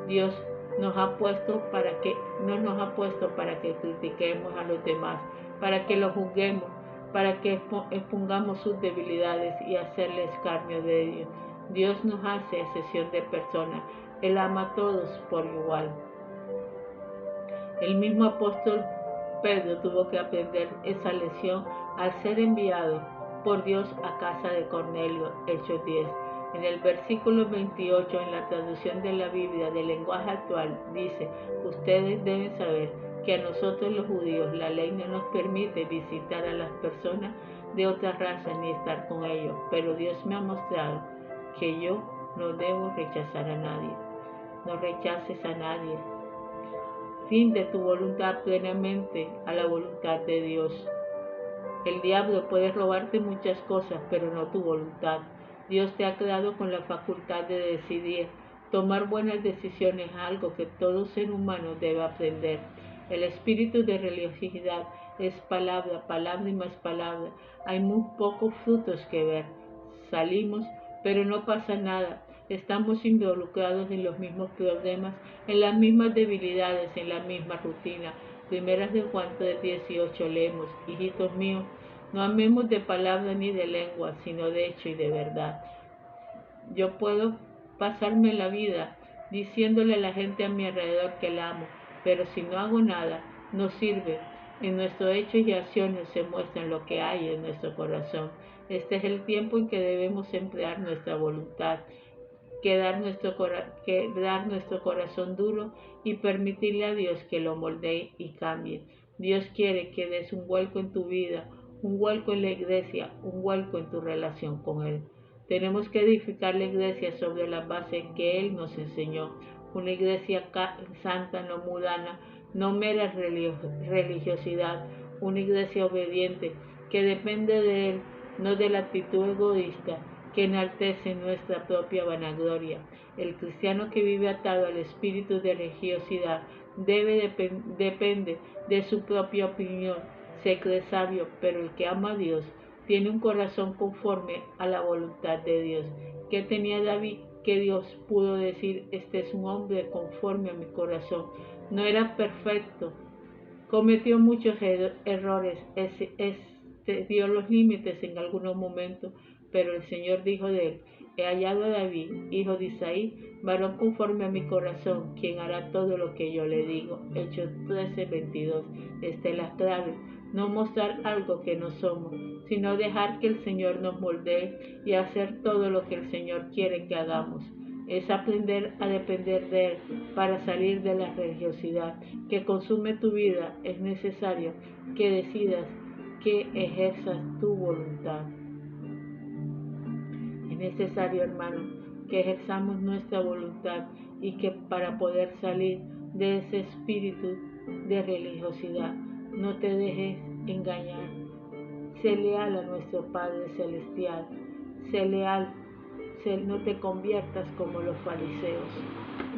Dios no nos ha puesto para que critiquemos a los demás, para que los juzguemos, para que expongamos sus debilidades y hacerle escarnio de ellos. Dios nos hace excepción de personas. Él ama a todos por igual. El mismo apóstol Pedro tuvo que aprender esa lección al ser enviado por Dios a casa de Cornelio, Hechos 10. En el versículo 28, en la traducción de la Biblia del lenguaje actual, dice: ustedes deben saber que a nosotros los judíos la ley no nos permite visitar a las personas de otra raza ni estar con ellos, pero Dios me ha mostrado que yo no debo rechazar a nadie. No rechaces a nadie. Rinde tu voluntad plenamente a la voluntad de Dios. El diablo puede robarte muchas cosas, pero no tu voluntad. Dios te ha creado con la facultad de decidir. Tomar buenas decisiones es algo que todo ser humano debe aprender. El espíritu de religiosidad es palabra, palabra y más palabra. Hay muy pocos frutos que ver. Salimos, pero no pasa nada. Estamos involucrados en los mismos problemas, en las mismas debilidades, en la misma rutina. Primeras de Juan 3:18 leemos: hijitos míos, no amemos de palabra ni de lengua, sino de hecho y de verdad. Yo puedo pasarme la vida diciéndole a la gente a mi alrededor que la amo, pero si no hago nada, no sirve. En nuestros hechos y acciones se muestran lo que hay en nuestro corazón. Este es el tiempo en que debemos emplear nuestra voluntad, quebrar nuestro corazón duro y permitirle a Dios que lo moldee y cambie. Dios quiere que des un vuelco en tu vida, un vuelco en la iglesia, un vuelco en tu relación con Él. Tenemos que edificar la iglesia sobre la base que Él nos enseñó. Una iglesia santa, no mundana, no mera religiosidad. Una iglesia obediente que depende de Él, no de la actitud egoísta que enaltece nuestra propia vanagloria. El cristiano que vive atado al espíritu de religiosidad depende de su propia opinión, se cree sabio, pero el que ama a Dios tiene un corazón conforme a la voluntad de Dios. ¿Qué tenía David? Que Dios pudo decir, este es un hombre conforme a mi corazón. No era perfecto, cometió muchos errores, dio los límites en algunos momentos, pero el Señor dijo de él, he hallado a David, hijo de Isaí, varón conforme a mi corazón, quien hará todo lo que yo le digo. Hechos 13:22. Esta es la clave, no mostrar algo que no somos, sino dejar que el Señor nos moldee y hacer todo lo que el Señor quiere que hagamos. Es aprender a depender de Él para salir de la religiosidad que consume tu vida. Es necesario que decidas que ejerzas tu voluntad. Es necesario, hermano, que ejerzamos nuestra voluntad y que para poder salir de ese espíritu de religiosidad, no te dejes engañar. Sé leal a nuestro Padre Celestial. Sé leal. No te conviertas como los fariseos.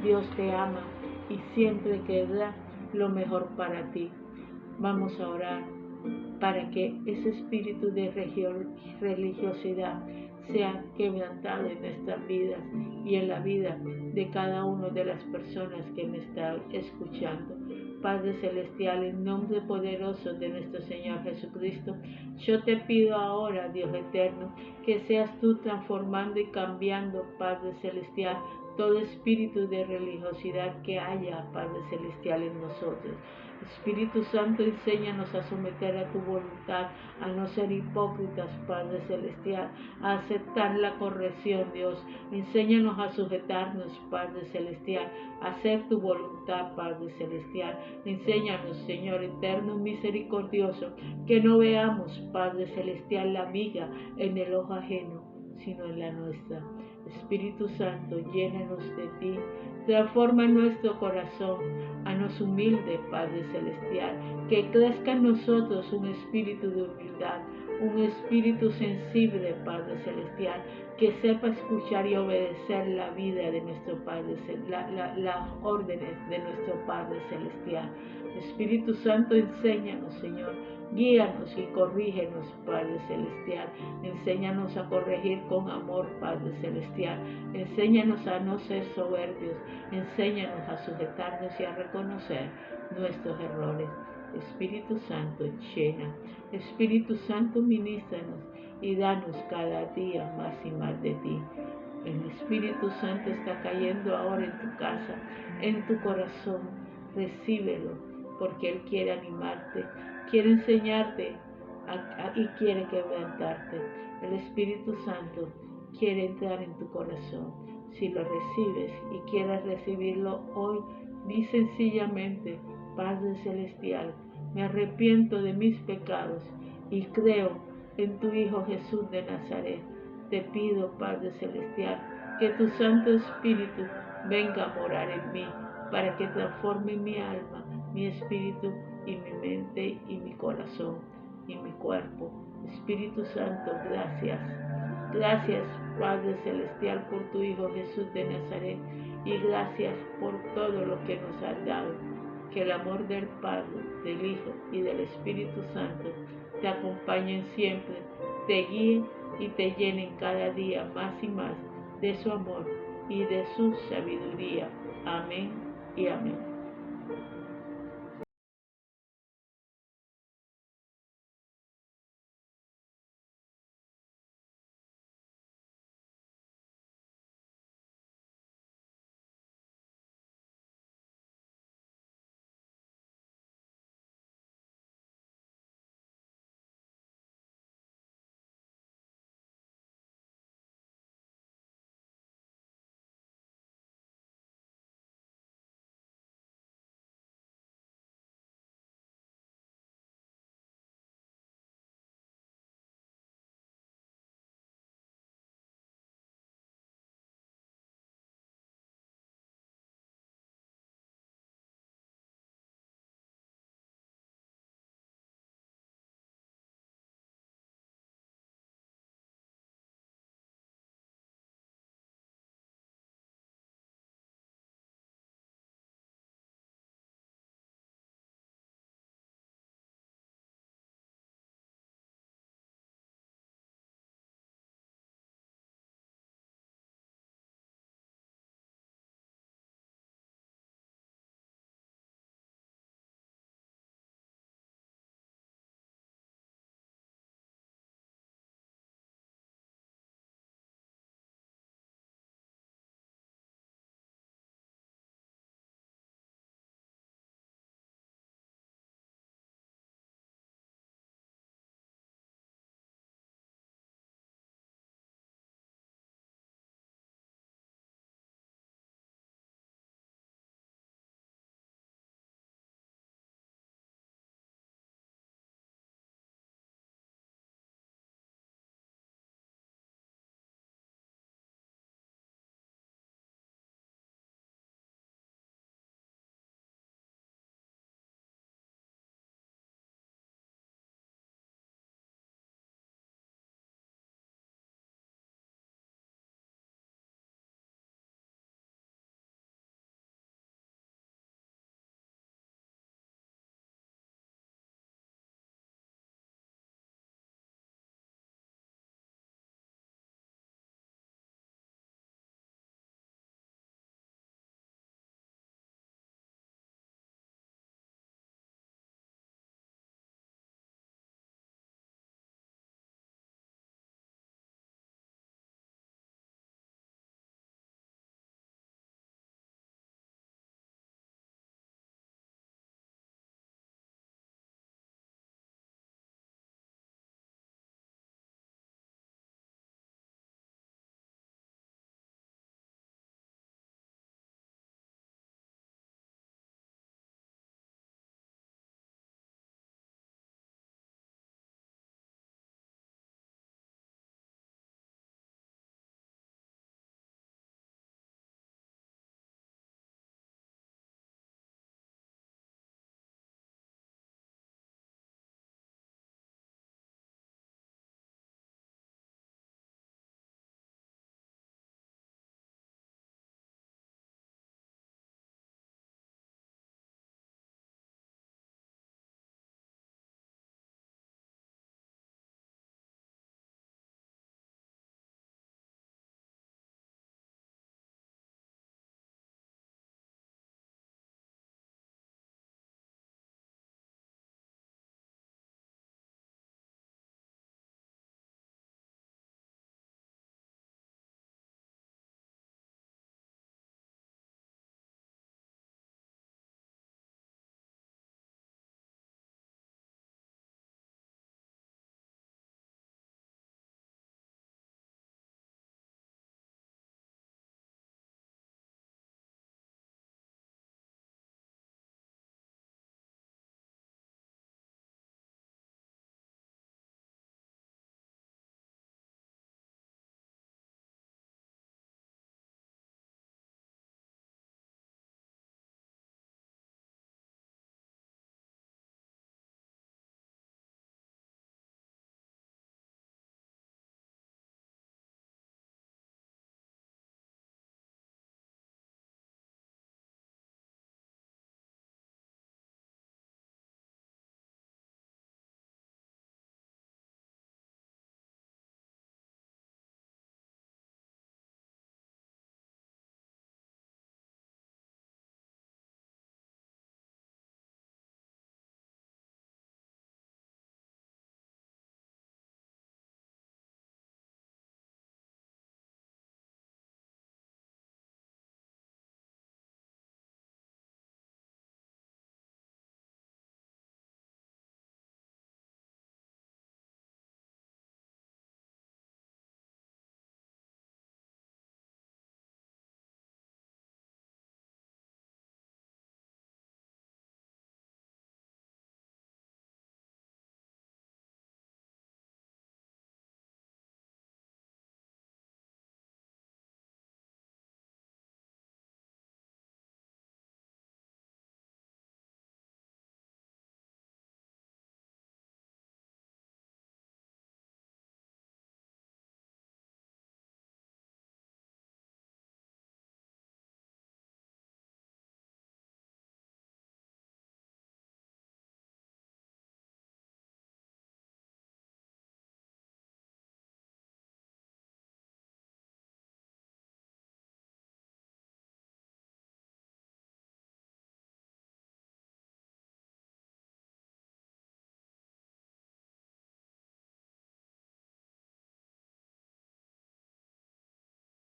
Dios te ama y siempre querrá lo mejor para ti. Vamos a orar para que ese espíritu de religiosidad sea quebrantado en nuestras vidas y en la vida de cada una de las personas que me están escuchando. Padre Celestial, en nombre poderoso de nuestro Señor Jesucristo, yo te pido ahora, Dios eterno, que seas tú transformando y cambiando, Padre Celestial, todo espíritu de religiosidad que haya, Padre Celestial, en nosotros. Espíritu Santo, enséñanos a someter a tu voluntad, a no ser hipócritas, Padre Celestial, a aceptar la corrección, Dios. Enséñanos a sujetarnos, Padre Celestial, a hacer tu voluntad, Padre Celestial. Enséñanos, Señor eterno, misericordioso, que no veamos, Padre Celestial, la viga en el ojo ajeno, sino en la nuestra. Espíritu Santo, llénanos de ti, transforma nuestro corazón, haznos humilde, Padre Celestial, que crezca en nosotros un espíritu de humildad, un espíritu sensible, Padre Celestial, que sepa escuchar y obedecer la vida de nuestro Padre, las órdenes de nuestro Padre Celestial. Espíritu Santo, enséñanos, Señor, guíanos y corrígenos, Padre Celestial. Enséñanos a corregir con amor, Padre Celestial. Enséñanos a no ser soberbios. Enséñanos a sujetarnos y a reconocer nuestros errores. Espíritu Santo, llena. Espíritu Santo, ministranos y danos cada día más y más de ti. El Espíritu Santo está cayendo ahora en tu casa, en tu corazón. Recíbelo, porque Él quiere animarte, quiere enseñarte y quiere quebrantarte. El Espíritu Santo quiere entrar en tu corazón. Si lo recibes y quieres recibirlo hoy, di sencillamente, Padre Celestial, me arrepiento de mis pecados y creo en tu Hijo Jesús de Nazaret. Te pido, Padre Celestial, que tu Santo Espíritu venga a morar en mí, para que transforme mi alma, mi espíritu y mi mente y mi corazón y mi cuerpo. Espíritu Santo, gracias. Gracias, Padre Celestial, por tu Hijo Jesús de Nazaret, y gracias por todo lo que nos has dado. Que el amor del Padre, del Hijo y del Espíritu Santo te acompañen siempre, te guíen y te llenen cada día más y más de su amor y de su sabiduría. Amén y amén.